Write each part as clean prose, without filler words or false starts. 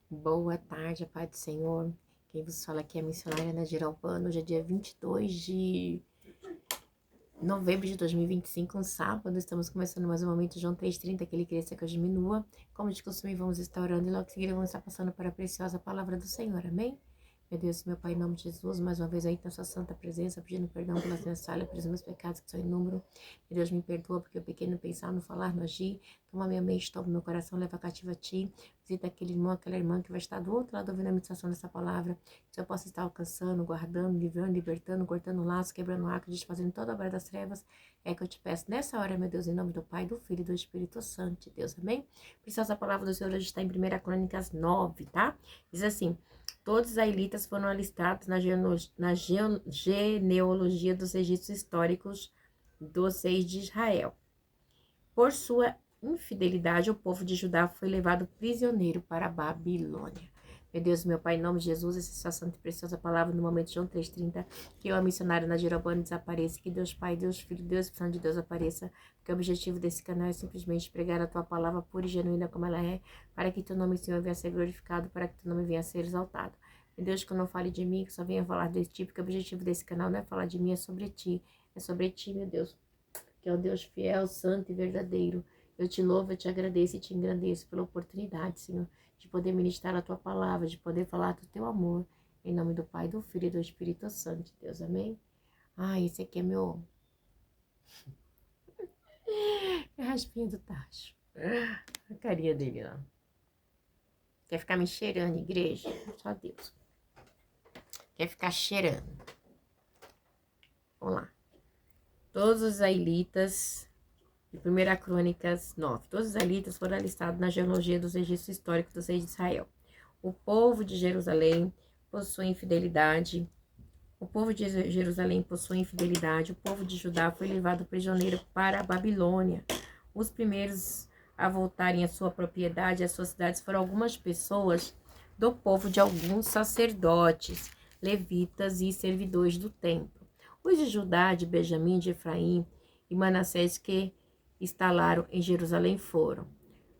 Boa tarde, a paz do Senhor. Quem vos fala aqui é a missionária Ana Geralbano. Hoje é dia 22 de novembro de 2025, um sábado. Estamos começando mais um momento, João 3,30, que ele cresça, que eu diminua. Como de costume, vamos estar orando e logo em seguida vamos estar passando para a preciosa palavra do Senhor. Amém? Meu Deus, meu Pai, em nome de Jesus, mais uma vez aí na sua santa presença, pedindo perdão pelas minhas falhas, pelos meus pecados que são em número. Meu Deus, me perdoa porque eu pequei no pensar, no falar, no agir. Toma minha mente, toma meu coração, leva cativa a ti. Visita aquele irmão, aquela irmã que vai estar do outro lado ouvindo a meditação dessa palavra. Que eu possa estar alcançando, guardando, livrando, libertando, cortando laços, quebrando arco, desfazendo toda a obra das trevas. É que eu te peço nessa hora, meu Deus, em nome do Pai, do Filho e do Espírito Santo, Deus, amém? Preciosa palavra do Senhor hoje está em 1 Crônicas 9, tá? Diz assim: todos os israelitas foram alistados na genealogia dos registros históricos dos reis de Israel. Por sua infidelidade, o povo de Judá foi levado prisioneiro para a Babilônia. Meu Deus, meu Pai, em nome de Jesus, essa sua santa e preciosa palavra no momento de João 3,30, que eu, a missionária na Jeroboam, desapareça, que Deus Pai, Deus Filho, Deus Santo de Deus apareça, porque o objetivo desse canal é simplesmente pregar a tua palavra pura e genuína como ela é, para que teu nome, Senhor, venha a ser glorificado, para que teu nome venha a ser exaltado. Meu Deus, que eu não fale de mim, que só venha falar de ti, porque o objetivo desse canal não é falar de mim, é sobre ti, meu Deus, que é o Deus fiel, santo e verdadeiro. Eu te louvo, eu te agradeço e te engrandeço pela oportunidade, Senhor, de poder ministrar a tua palavra, de poder falar do teu amor, em nome do Pai, do Filho e do Espírito Santo, Deus, amém? Esse aqui é meu raspinho do tacho. A carinha dele, ó. Quer ficar me cheirando, igreja? Só Deus. Quer ficar cheirando. Vamos lá. Todos os israelitas, de 1 Crônicas 9. Todos os israelitas foram alistados na genealogia dos registros históricos dos reis de Israel. O povo de Jerusalém possui infidelidade. O povo de Jerusalém possui infidelidade. O povo de Judá foi levado prisioneiro para a Babilônia. Os primeiros a voltarem à sua propriedade, às suas cidades, foram algumas pessoas do povo de alguns sacerdotes, levitas e servidores do templo. Os de Judá, de Benjamim, de Efraim e Manassés que instalaram em Jerusalém foram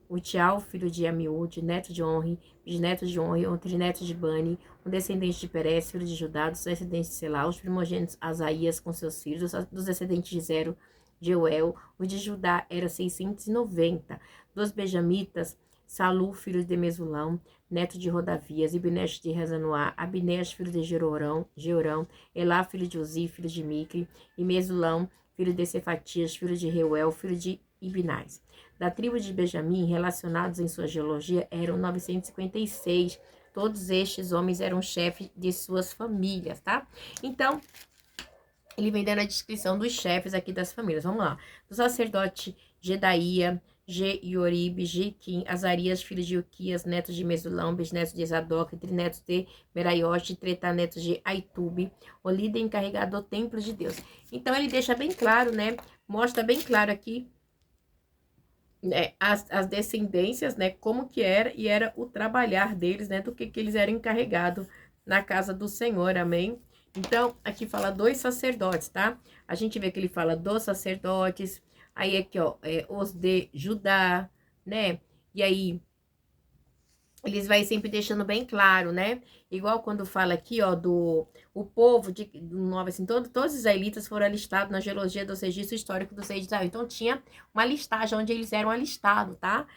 Utial, filho de Amiúde, neto de Onri, bisneto de Onri, um trineto de Bani, um descendente de Perez, filho de Judá, dos descendentes de Selá, os primogênitos Asaías com seus filhos, dos descendentes de Zero, de Euel, o de Judá era 690, dos benjamitas, Salu, filho de Mesulão, neto de Rodavias, Ibnesh de Rezanoá, Abnesh, filho de Georão, Elá, filho de Uzi, filho de Micre, e Mesulão, filho de Cefatias, filho de Reuel, filho de Ibnais. Da tribo de Benjamim, relacionados em sua genealogia, eram 956. Todos estes homens eram chefes de suas famílias, tá? Então, ele vem dando a descrição dos chefes aqui das famílias. Vamos lá. Do sacerdote Jedaía, Yorib, Jequim, Azarias, filho de Uquias, netos de Mesulão, bisnetos de Zadok, trinetos de Meraiote, tretanetos de Aitube, o líder encarregado do templo de Deus. Então, ele deixa bem claro, né? Mostra bem claro aqui as descendências, né, como que era, e era o trabalhar deles, né, do que eles eram encarregados na casa do Senhor, amém? Então, aqui fala dois sacerdotes, tá? A gente vê que ele fala dos sacerdotes, aí aqui, ó, os de Judá, né? E aí, eles vai sempre deixando bem claro, né? Igual quando fala aqui, ó, o povo do Nova, assim, todos os israelitas foram alistados na genealogia dos registros históricos dos reis de Israel. Então, tinha uma listagem onde eles eram alistados, tá?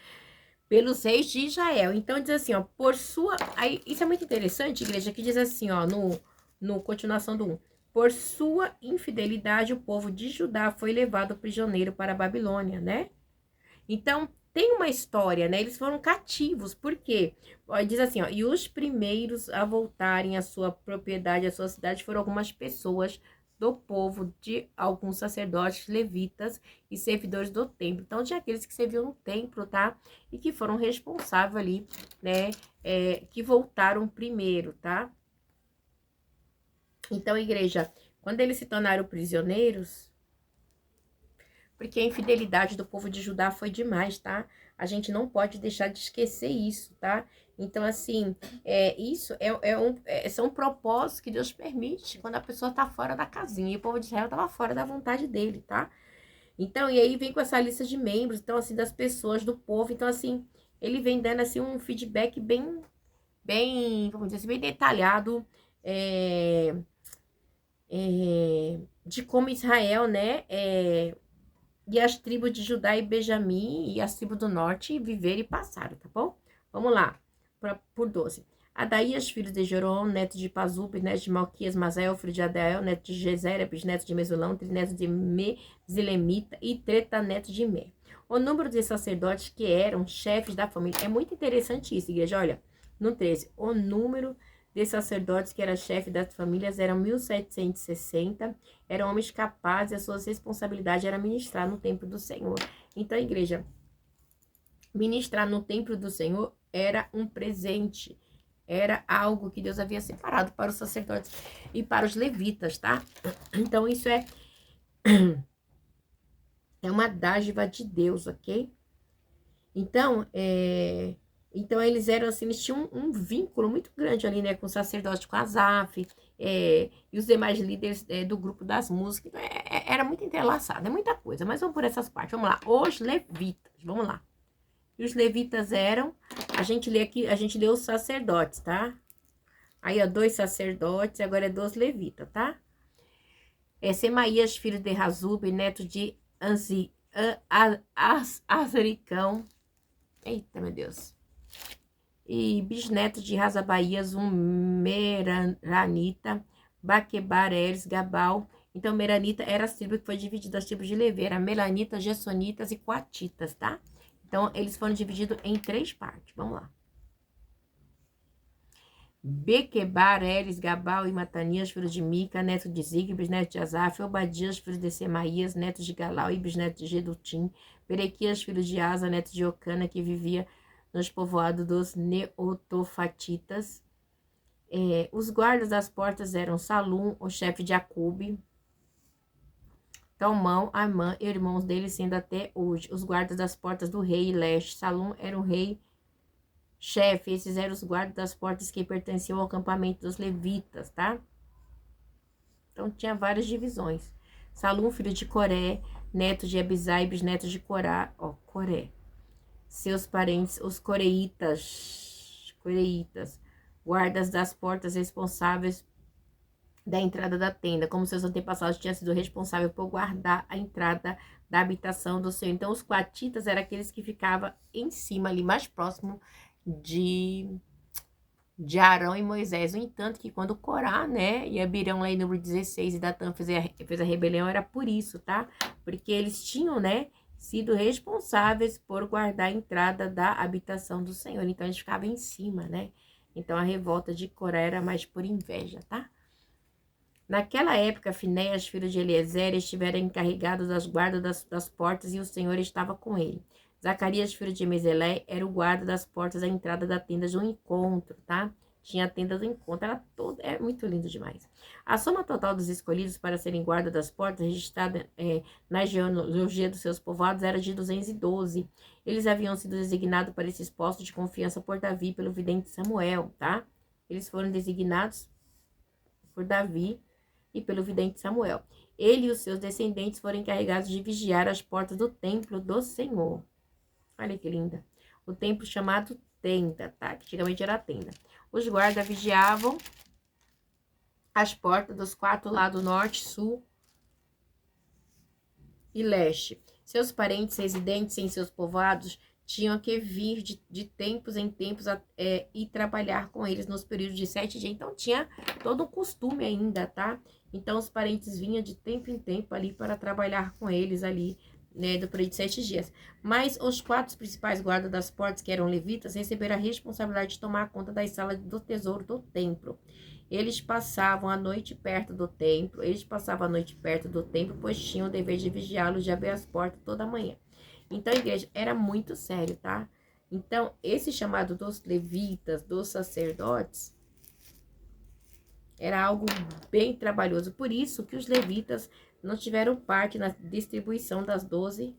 Pelos reis de Israel. Então, diz assim, ó, por sua... Aí, isso é muito interessante, igreja, que diz assim, ó, no continuação do 1. Por sua infidelidade, o povo de Judá foi levado prisioneiro para a Babilônia, né? Então, tem uma história, né? Eles foram cativos, por quê? Diz assim, ó, e os primeiros a voltarem à sua propriedade, à sua cidade, foram algumas pessoas do povo de alguns sacerdotes, levitas e servidores do templo. Então, tinha aqueles que serviam no templo, tá? E que foram responsáveis ali, né? Que voltaram primeiro, tá? Então, igreja, quando eles se tornaram prisioneiros, porque a infidelidade do povo de Judá foi demais, tá? A gente não pode deixar de esquecer isso, tá? Então, assim, isso são propósitos que Deus permite quando a pessoa tá fora da casinha. E o povo de Israel tava fora da vontade dele, tá? Então, e aí vem com essa lista de membros, então, assim, das pessoas, do povo. Então, assim, ele vem dando, assim, um feedback bem bem, vamos dizer assim, bem detalhado, de como Israel, né, e as tribos de Judá e Benjamim e as tribos do norte viveram e passaram, tá bom? Vamos lá, por 12. Adaías, filho de Jeroão, neto de Pazub, neto de Malquias, Mazael, filho de Adael, neto de Jezera, bisneto de Mesulão, trineto de Mezilemita e Treta, neto de Mer. O número de sacerdotes que eram chefes da família. É muito interessante isso, igreja. Olha, no 13, o número de sacerdotes que era chefe das famílias eram 1760, eram homens capazes, as suas responsabilidades era ministrar no templo do Senhor. Então, igreja, ministrar no templo do Senhor era um presente, era algo que Deus havia separado para os sacerdotes e para os levitas, tá? Então, isso é uma dádiva de Deus, ok? Então, eles eram assim, eles tinham um vínculo muito grande ali, né, com o sacerdote, com Asaf, e os demais líderes do grupo das músicas. Então, era muito entrelaçado, é muita coisa, mas vamos por essas partes. Vamos lá, os levitas, vamos lá. E os levitas eram, a gente lê aqui, a gente lê os sacerdotes, tá? Aí, ó, 2 sacerdotes, agora é 2 levitas, tá? Semaías, filho de Razub, neto de Azricão. Eita, meu Deus. E bisneto de Razabaías, um Meranita, Baquebar, Eres, Gabal. Então, Meranita era a tribo que foi dividida, as tribos de Levi, era Melanitas, Gessonitas e Coatitas, tá? Então, eles foram divididos em 3 partes. Vamos lá. Bequebar, Eres, Gabal e Matanias, filhos de Mica, neto de Zig, bisneto de Asaf, Obadias, filho de Semaías, neto de Galau e bisneto de Gedutim, Berequias, filho de Asa, neto de Ocana, que vivia nos povoados dos Neotofatitas. Os guardas das portas eram Salum, o chefe de Acube, Talmão, Amã, irmãos dele, sendo até hoje os guardas das portas do rei Leste. Salum era o rei chefe, esses eram os guardas das portas que pertenciam ao acampamento dos levitas, tá? Então, tinha várias divisões. Salum, filho de Coré, neto de Abisai, bisneto de Corá, Coré. Seus parentes, os coreitas, guardas das portas responsáveis da entrada da tenda, como seus antepassados tinham sido responsáveis por guardar a entrada da habitação do Senhor. Então, os coatitas eram aqueles que ficavam em cima, ali mais próximo de Arão e Moisés. No entanto, que quando Corá, né, e Abirão lá em número 16 e Datã fez a rebelião, era por isso, tá? Porque eles tinham, né, sido responsáveis por guardar a entrada da habitação do Senhor. Então, eles ficavam em cima, né? Então, a revolta de Corá era mais por inveja, tá? Naquela época, Finéias, filho de Eliezer, estiveram encarregados das guardas das portas e o Senhor estava com ele. Zacarias, filho de Meselé, era o guarda das portas da entrada da tenda do encontro, tá? Tinha a tenda do encontro, era muito lindo demais. A soma total dos escolhidos para serem guarda das portas, registrada na genealogia dos seus povoados, era de 212. Eles haviam sido designados para esses postos de confiança por Davi, pelo vidente Samuel, tá? Eles foram designados por Davi e pelo vidente Samuel. Ele e os seus descendentes foram encarregados de vigiar as portas do templo do Senhor. Olha que linda. O templo chamado tenda, tá? Que antigamente era tenda. Os guardas vigiavam as portas dos 4 lados, norte, sul e leste. Seus parentes residentes em seus povoados tinham que vir de tempos em tempos e trabalhar com eles nos períodos de 7 dias. Então, tinha todo um costume ainda, tá? Então, os parentes vinham de tempo em tempo ali para trabalhar com eles ali, né, do período de 7 dias. Mas os 4 principais guardas das portas, que eram levitas, receberam a responsabilidade de tomar conta das salas do tesouro do templo. Eles passavam a noite perto do templo, pois tinham o dever de vigiá-los, de abrir as portas toda manhã. Então, a igreja era muito sério, tá? Então, esse chamado dos levitas, dos sacerdotes, era algo bem trabalhoso. Por isso que os levitas não tiveram parte na distribuição das 12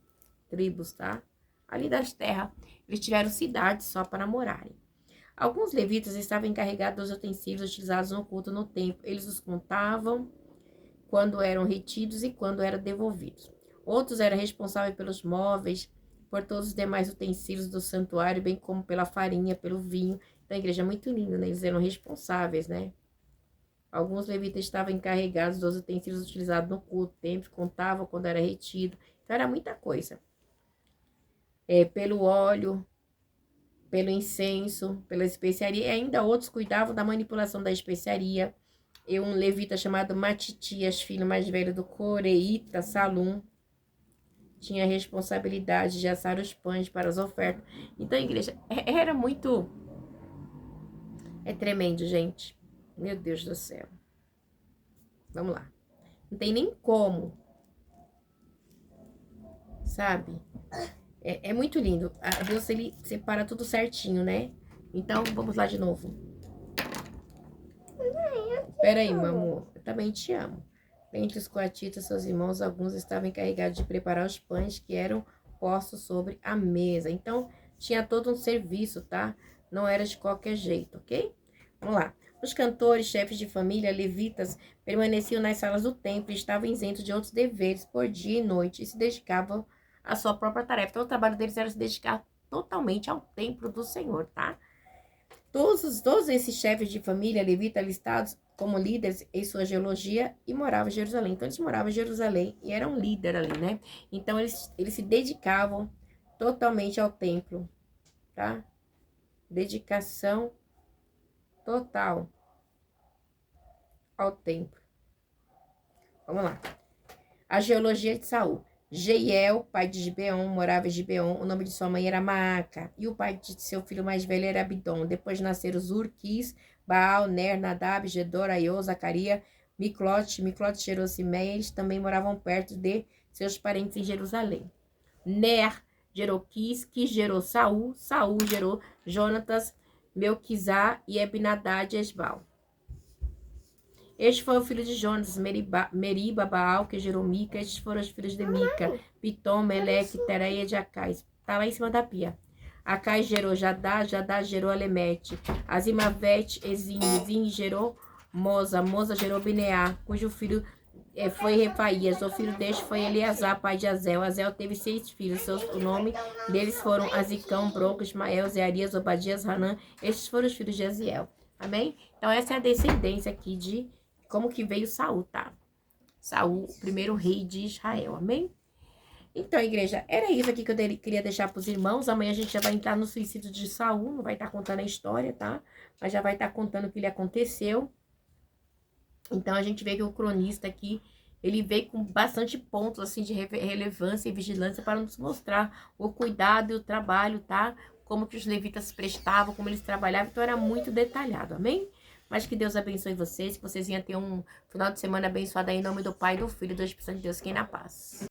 tribos, tá? Ali das terras, eles tiveram cidades só para morarem. Alguns levitas estavam encarregados dos utensílios utilizados no culto no templo. Eles os contavam quando eram retidos e quando eram devolvidos. Outros eram responsáveis pelos móveis, por todos os demais utensílios do santuário, bem como pela farinha, pelo vinho. Então, a igreja é muito linda, né? Eles eram responsáveis, né? Alguns levitas estavam encarregados dos utensílios utilizados no culto, templo, contavam quando era retido. Então, era muita coisa. Pelo óleo, pelo incenso, pela especiaria, e ainda outros cuidavam da manipulação da especiaria. E um levita chamado Matitias, filho mais velho do Coreíta Salum, tinha a responsabilidade de assar os pães para as ofertas. Então, a igreja era muito... É tremendo, gente. Meu Deus do céu. Vamos lá. Não tem nem como. Sabe? É muito lindo. Deus, ele separa tudo certinho, né? Então, vamos lá de novo. Peraí, meu amor. Eu também te amo. Entre os coatitas, seus irmãos, alguns estavam encarregados de preparar os pães que eram postos sobre a mesa. Então, tinha todo um serviço, tá? Não era de qualquer jeito, ok? Vamos lá. Os cantores, chefes de família, levitas, permaneciam nas salas do templo e estavam isentos de outros deveres por dia e noite e se dedicavam à sua própria tarefa. Então, o trabalho deles era se dedicar totalmente ao templo do Senhor, tá? Todos esses chefes de família, levitas, listados como líderes em sua geologia e moravam em Jerusalém. Então, eles moravam em Jerusalém e eram líder ali, né? Então, eles se dedicavam totalmente ao templo, tá? Dedicação total ao templo. Vamos lá. A geologia de Saul. Jeiel, pai de Gibeon, morava em Gibeon. O nome de sua mãe era Maaca. E o pai de seu filho mais velho era Abidom. Depois nasceram Zur, Quis, Baal, Ner, Nadab, Gedor, Aiô, Zacaria, Miclote. Miclote gerou Simeia. Eles também moravam perto de seus parentes em Jerusalém. Ner gerou Quis, Quis gerou Saul. Saul gerou Jonatas, Melquisá e Ebinadad e Esbal. Este foi o filho de Jonas, Meriba, Baal, que gerou Mica. Estes foram os filhos de Mica, Pitom, Meleque, Tereia de Acais. Tá lá em cima da pia. Acais gerou Jadá, Jadá gerou Alemete. Azimavete, Ezim, Ezim gerou Moza, Moza gerou Bineá, cujo filho foi Refaías. O filho deste foi Eleazar, pai de Azel. Azel teve 6 filhos. O nome deles foram Azicão, Bronco, Ismael, Zearias, Obadias, Hanã. Estes foram os filhos de Aziel. Amém? Então, essa é a descendência aqui de como que veio Saul, tá? Saul, o primeiro rei de Israel, amém? Então, igreja, era isso aqui que eu queria deixar para os irmãos. Amanhã a gente já vai entrar no suicídio de Saul, não vai estar contando a história, tá? Mas já vai estar contando o que lhe aconteceu. Então, a gente vê que o cronista aqui, ele veio com bastante pontos, assim, de relevância e vigilância para nos mostrar o cuidado e o trabalho, tá? Como que os levitas prestavam, como eles trabalhavam. Então, era muito detalhado, amém? Mas que Deus abençoe vocês, que vocês venham ter um final de semana abençoado aí, em nome do Pai, do Filho e do Espírito Santo de Deus, quem na paz.